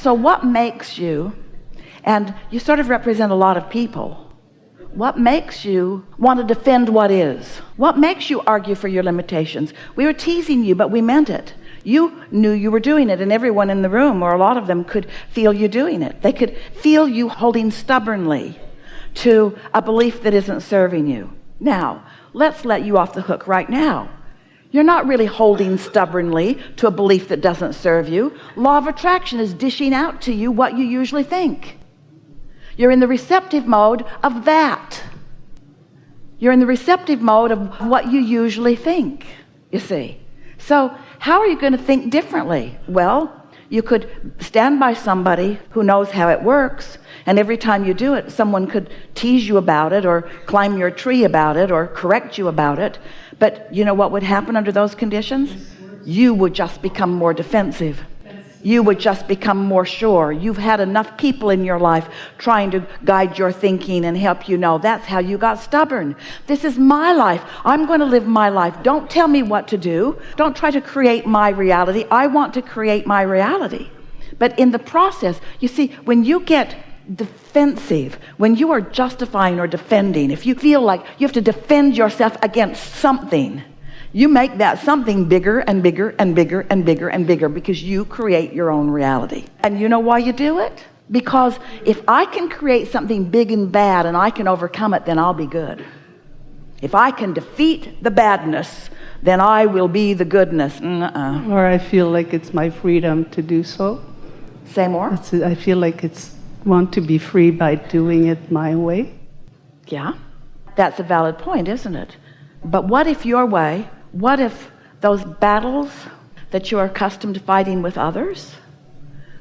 So what makes you, and you sort of represent a lot of people, what makes you want to defend what is? What makes you argue for your limitations? We were teasing you, but we meant it. You knew you were doing it, and everyone in the room, or a lot of them, could feel you doing it. They could feel you holding stubbornly to a belief that isn't serving you. Now, let's let you off the hook right now. You're not really holding stubbornly to a belief that doesn't serve you. Law of attraction is dishing out to you what you usually think. You're in the receptive mode of that. You're in the receptive mode of what you usually think, you see. So how are you going to think differently? Well, you could stand by somebody who knows how it works, and every time you do it, someone could tease you about it, or climb your tree about it, or correct you about it. But you know what would happen under those conditions? You would just become more defensive. You would just become more sure. You've had enough people in your life trying to guide your thinking and help you know that's how you got stubborn. This is my life. I'm going to live my life. Don't tell me what to do. Don't try to create my reality. I want to create my reality. But in the process, you see, when you get defensive, when you are justifying or defending, if you feel like you have to defend yourself against something, you make that something bigger and bigger and bigger and bigger and bigger, because you create your own reality. And you know why you do it? Because if I can create something big and bad and I can overcome it, then I'll be good. If I can defeat the badness, then I will be the goodness. Or I feel like it's my freedom to do so. Say more. I feel like it's want to be free by doing it my way. Yeah, that's a valid point, isn't it? But what if your way, what if those battles that you're accustomed to fighting with others,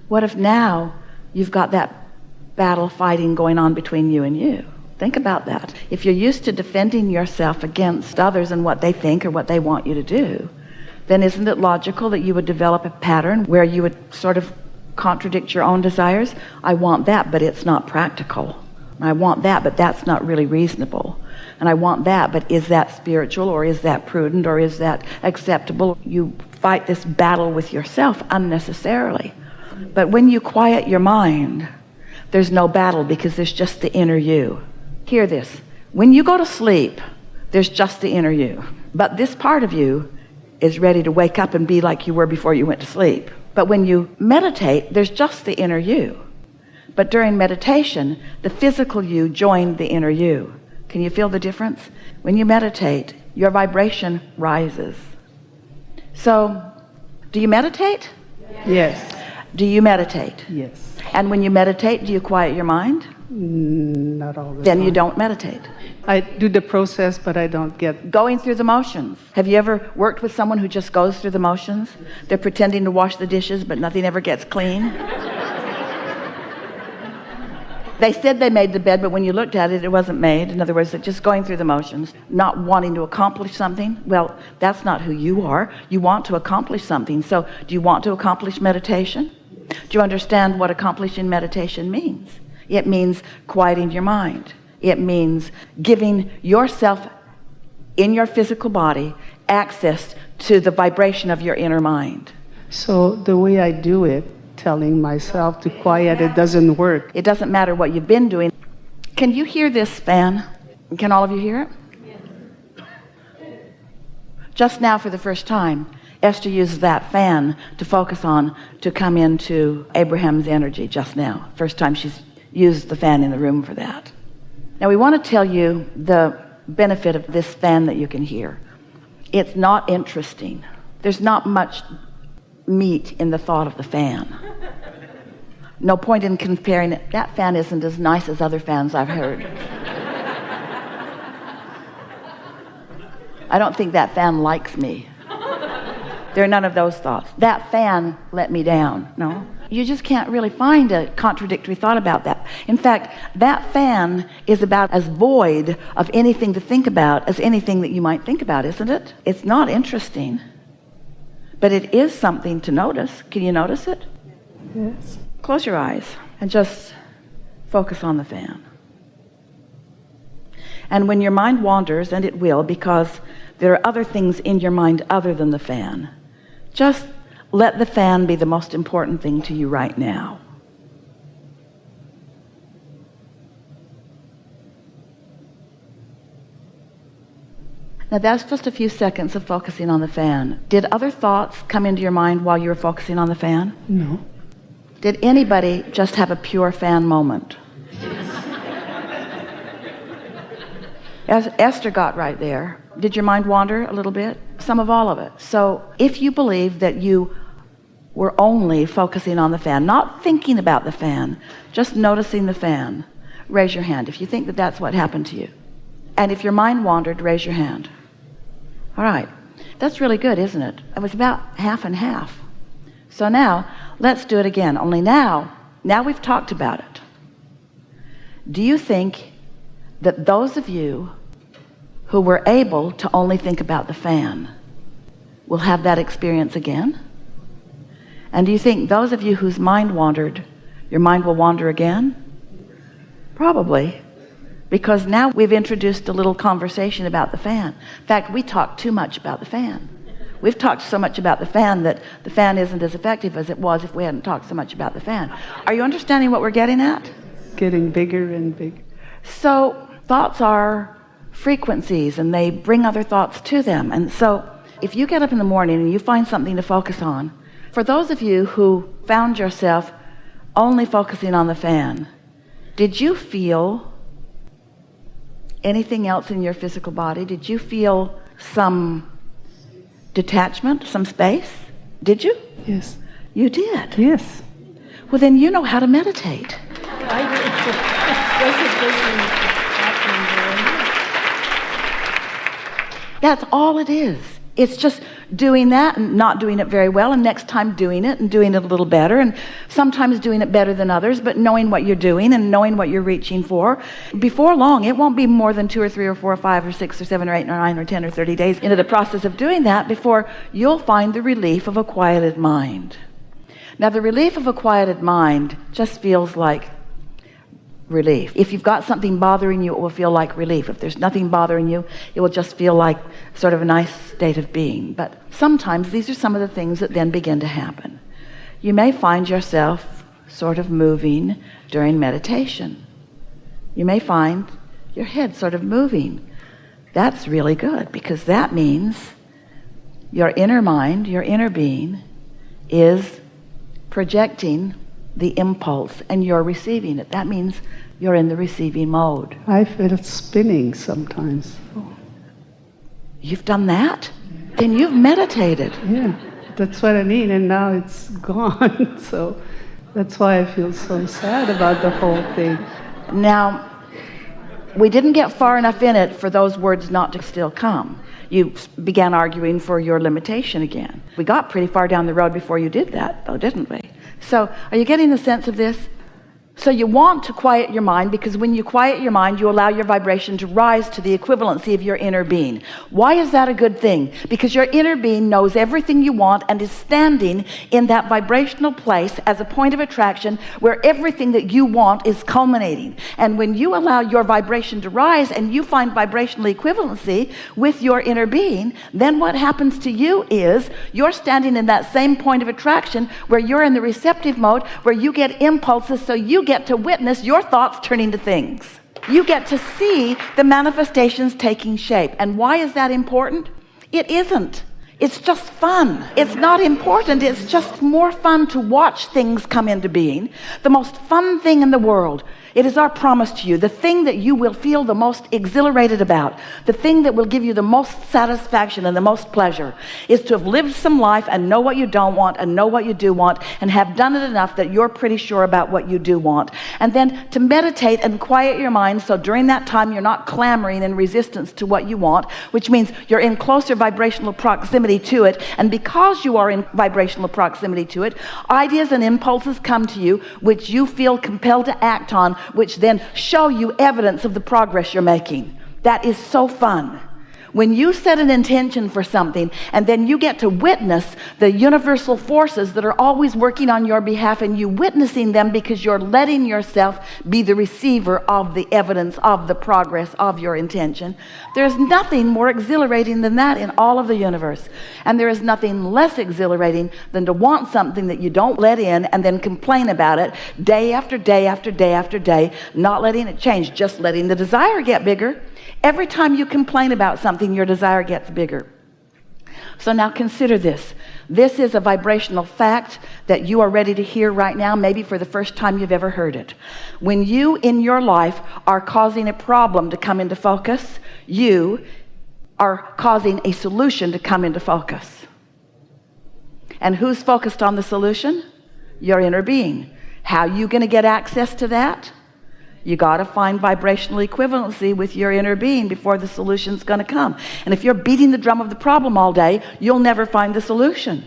what if now you've got that battle fighting going on between you and you? Think about that. If you're used to defending yourself against others and what they think or what they want you to do, then isn't it logical that you would develop a pattern where you would sort of contradict your own desires? I want that, but it's not practical. I want that, but that's not really reasonable. And I want that, but is that spiritual, or is that prudent, or is that acceptable? You fight this battle with yourself unnecessarily. But when you quiet your mind, there's no battle, because there's just the inner you. Hear this. When you go to sleep, there's just the inner you. But this part of you is ready to wake up and be like you were before you went to sleep. But when you meditate, there's just the inner you. But during meditation, the physical you joined the inner you. Can you feel the difference? When you meditate, your vibration rises. So, do you meditate? Yes. Do you meditate? Yes. And when you meditate, do you quiet your mind? Not all the time. Then you don't meditate. I do the process, but I don't get... Going through the motions. Have you ever worked with someone who just goes through the motions? They're pretending to wash the dishes, but nothing ever gets clean. They said they made the bed, but when you looked at it, it wasn't made. In other words, they're just going through the motions, not wanting to accomplish something. Well, that's not who you are. You want to accomplish something. So do you want to accomplish meditation? Do you understand what accomplishing meditation means? It means quieting your mind. It means giving yourself in your physical body access to the vibration of your inner mind. So the way I do it, telling myself to quiet, it doesn't work. It doesn't matter what you've been doing. Can you hear this fan? Can all of you hear it? Yes. Just now, for the first time, Esther used that fan to focus on, to come into Abraham's energy just now. First time she's used the fan in the room for that. Now we want to tell you the benefit of this fan that you can hear. It's not interesting. There's not much meat in the thought of the fan. No point in comparing it. That fan isn't as nice as other fans I've heard. I don't think that fan likes me. There are none of those thoughts. That fan let me down. No. You just can't really find a contradictory thought about that. In fact, that fan is about as void of anything to think about as anything that you might think about, isn't it? It's not interesting. But it is something to notice. Can you notice it? Yes. Close your eyes and just focus on the fan. And when your mind wanders, and it will, because there are other things in your mind other than the fan, just let the fan be the most important thing to you right now. Now that's just a few seconds of focusing on the fan. Did other thoughts come into your mind while you were focusing on the fan? No. Did anybody just have a pure fan moment? As Esther got right there, did your mind wander a little bit? Some of all of it. So if you believe that you were only focusing on the fan, not thinking about the fan, just noticing the fan, raise your hand if you think that that's what happened to you. And if your mind wandered, raise your hand. All right. That's really good, isn't it? It was about half and half. So now, let's do it again. Only now we've talked about it. Do you think that those of you who were able to only think about the fan will have that experience again? And do you think those of you whose mind wandered, your mind will wander again? Probably. Because now we've introduced a little conversation about the fan. In fact, we talk too much about the fan. We've talked so much about the fan that the fan isn't as effective as it was if we hadn't talked so much about the fan. Are you understanding what we're getting at? Getting bigger and bigger. So thoughts are frequencies, and they bring other thoughts to them. And so if you get up in the morning and you find something to focus on, for those of you who found yourself only focusing on the fan, did you feel anything else in your physical body? Did you feel some detachment, some space? Did you? Yes. You did? Yes. Well, then you know how to meditate. That's all it is. It's just doing that and not doing it very well, and next time doing it and doing it a little better, and sometimes doing it better than others, but knowing what you're doing and knowing what you're reaching for. Before long, it won't be more than 2 or 3 or 4 or 5 or 6 or 7 or 8 or 9 or 10 or 30 days into the process of doing that before you'll find the relief of a quieted mind. Now, the relief of a quieted mind just feels like relief. If you've got something bothering you, it will feel like relief. If there's nothing bothering you, it will just feel like sort of a nice state of being. But sometimes these are some of the things that then begin to happen. You may find yourself sort of moving during meditation. You may find your head sort of moving. That's really good, because that means your inner mind, your inner being, is projecting the impulse, and you're receiving it. That means you're in the receiving mode. I feel spinning sometimes. You've done that? Then you've meditated. Yeah, that's what I mean, and now it's gone. So that's why I feel so sad about the whole thing. Now, we didn't get far enough in it for those words not to still come. You began arguing for your limitation again. We got pretty far down the road before you did that, though, didn't we? So, are you getting the sense of this? So you want to quiet your mind, because when you quiet your mind, you allow your vibration to rise to the equivalency of your inner being. Why is that a good thing? Because your inner being knows everything you want and is standing in that vibrational place as a point of attraction where everything that you want is culminating. And when you allow your vibration to rise and you find vibrational equivalency with your inner being, then what happens to you is you're standing in that same point of attraction where you're in the receptive mode, where you get impulses, so you get to witness your thoughts turning to things. You get to see the manifestations taking shape. And why is that important? It isn't. It's just fun. It's not important. It's just more fun to watch things come into being. The most fun thing in the world. It is our promise to you, the thing that you will feel the most exhilarated about, the thing that will give you the most satisfaction and the most pleasure, is to have lived some life and know what you don't want and know what you do want, and have done it enough that you're pretty sure about what you do want. And then to meditate and quiet your mind, so during that time you're not clamoring in resistance to what you want, which means you're in closer vibrational proximity to it. And because you are in vibrational proximity to it, ideas and impulses come to you which you feel compelled to act on, which then show you evidence of the progress you're making. That is so fun. When you set an intention for something and then you get to witness the universal forces that are always working on your behalf, and you witnessing them because you're letting yourself be the receiver of the evidence of the progress of your intention, there's nothing more exhilarating than that in all of the universe. And there is nothing less exhilarating than to want something that you don't let in and then complain about it day after day after day after day, not letting it change, just letting the desire get bigger. Every time you complain about something, something, your desire gets bigger. So now consider this. This is a vibrational fact that you are ready to hear right now, maybe for the first time you've ever heard it. When you in your life are causing a problem to come into focus, you are causing a solution to come into focus. And who's focused on the solution? Your inner being. How are you going to get access to that? You got to find vibrational equivalency with your inner being before the solution's going to come. And if you're beating the drum of the problem all day, you'll never find the solution.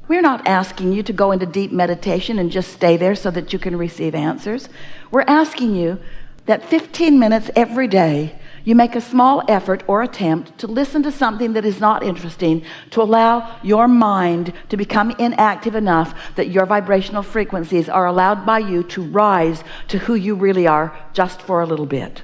We're not asking you to go into deep meditation and just stay there so that you can receive answers. We're asking you that 15 minutes every day, you make a small effort or attempt to listen to something that is not interesting, to allow your mind to become inactive enough that your vibrational frequencies are allowed by you to rise to who you really are just for a little bit.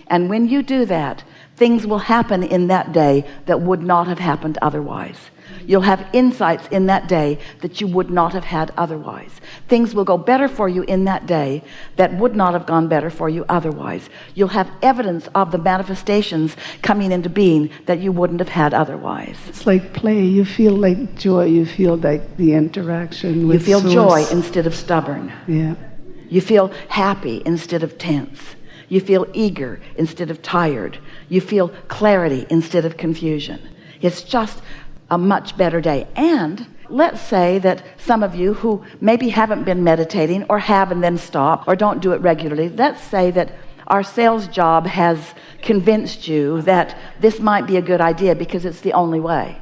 And when you do that, things will happen in that day that would not have happened otherwise. You'll have insights in that day that you would not have had otherwise. Things will go better for you in that day that would not have gone better for you otherwise. You'll have evidence of the manifestations coming into being that you wouldn't have had otherwise. It's like play. You feel like joy. You feel like the interaction with You feel source. joy instead of stubborn. Yeah. You feel happy instead of tense. You feel eager instead of tired. You feel clarity instead of confusion. It's just a much better day. And let's say that some of you who maybe haven't been meditating or have and then stop or don't do it regularly, let's say that our sales job has convinced you that this might be a good idea because it's the only way.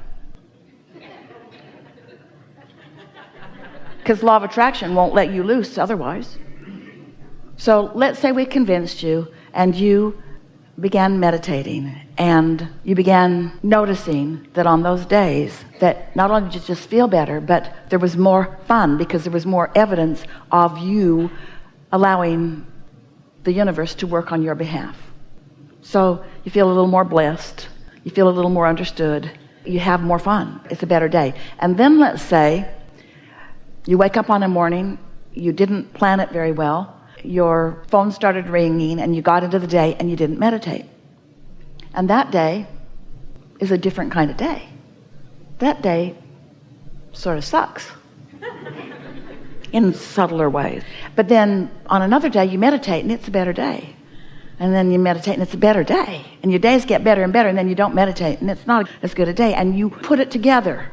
Because law of attraction won't let you loose otherwise. So let's say we convinced you and you began meditating and you began noticing that on those days that not only did you just feel better, but there was more fun because there was more evidence of you allowing the universe to work on your behalf. So you feel a little more blessed, you feel a little more understood, you have more fun. It's a better day. And then let's say you wake up on a morning, you didn't plan it very well, your phone started ringing and you got into the day and you didn't meditate. And that day is a different kind of day. That day sort of sucks in subtler ways. But then on another day you meditate and it's a better day. And then you meditate and it's a better day. And your days get better and better, and then you don't meditate and it's not as good a day. And you put it together.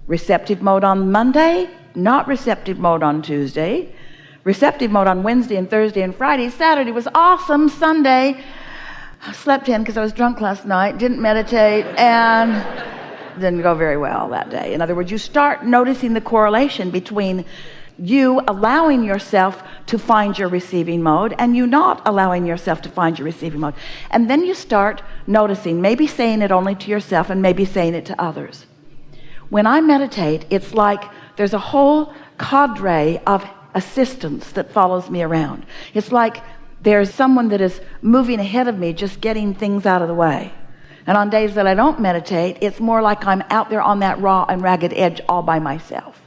Receptive mode on Monday, not receptive mode on Tuesday. Receptive mode on Wednesday and Thursday and Friday. Saturday was awesome. Sunday, I slept in because I was drunk last night, didn't meditate, and didn't go very well that day. In other words, you start noticing the correlation between you allowing yourself to find your receiving mode and you not allowing yourself to find your receiving mode. And then you start noticing, maybe saying it only to yourself and maybe saying it to others. When I meditate, it's like there's a whole cadre of assistance that follows me around. It's like there's someone that is moving ahead of me, just getting things out of the way. And on days that I don't meditate, it's more like I'm out there on that raw and ragged edge all by myself.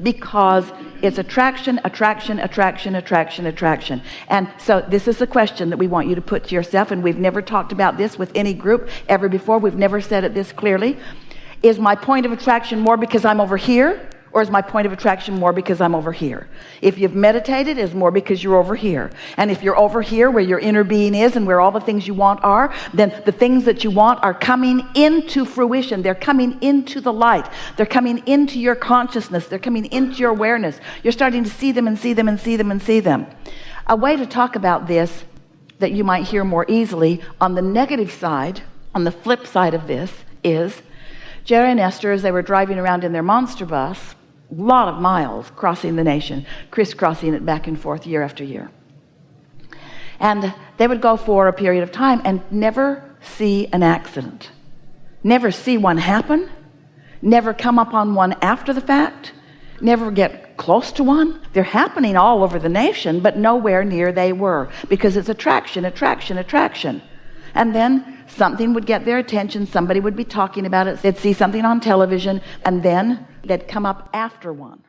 Because it's attraction, attraction, attraction, attraction, attraction. And so this is the question that we want you to put to yourself, and we've never talked about this with any group ever before. We've never said it this clearly. Is my point of attraction more because I'm over here? Or is my point of attraction more because I'm over here? If you've meditated, it's more because you're over here. And if you're over here where your inner being is and where all the things you want are, then the things that you want are coming into fruition. They're coming into the light. They're coming into your consciousness. They're coming into your awareness. You're starting to see them and see them and see them and see them. A way to talk about this that you might hear more easily on the negative side, on the flip side of this, is Jerry and Esther, as they were driving around in their monster bus, a lot of miles crossing the nation, crisscrossing it back and forth year after year. And they would go for a period of time and never see an accident, never see one happen, never come up on one after the fact, never get close to one. They're happening all over the nation, but nowhere near they were, because it's attraction, attraction, attraction. And then something would get their attention, somebody would be talking about it, they'd see something on television, and then they'd come up after one.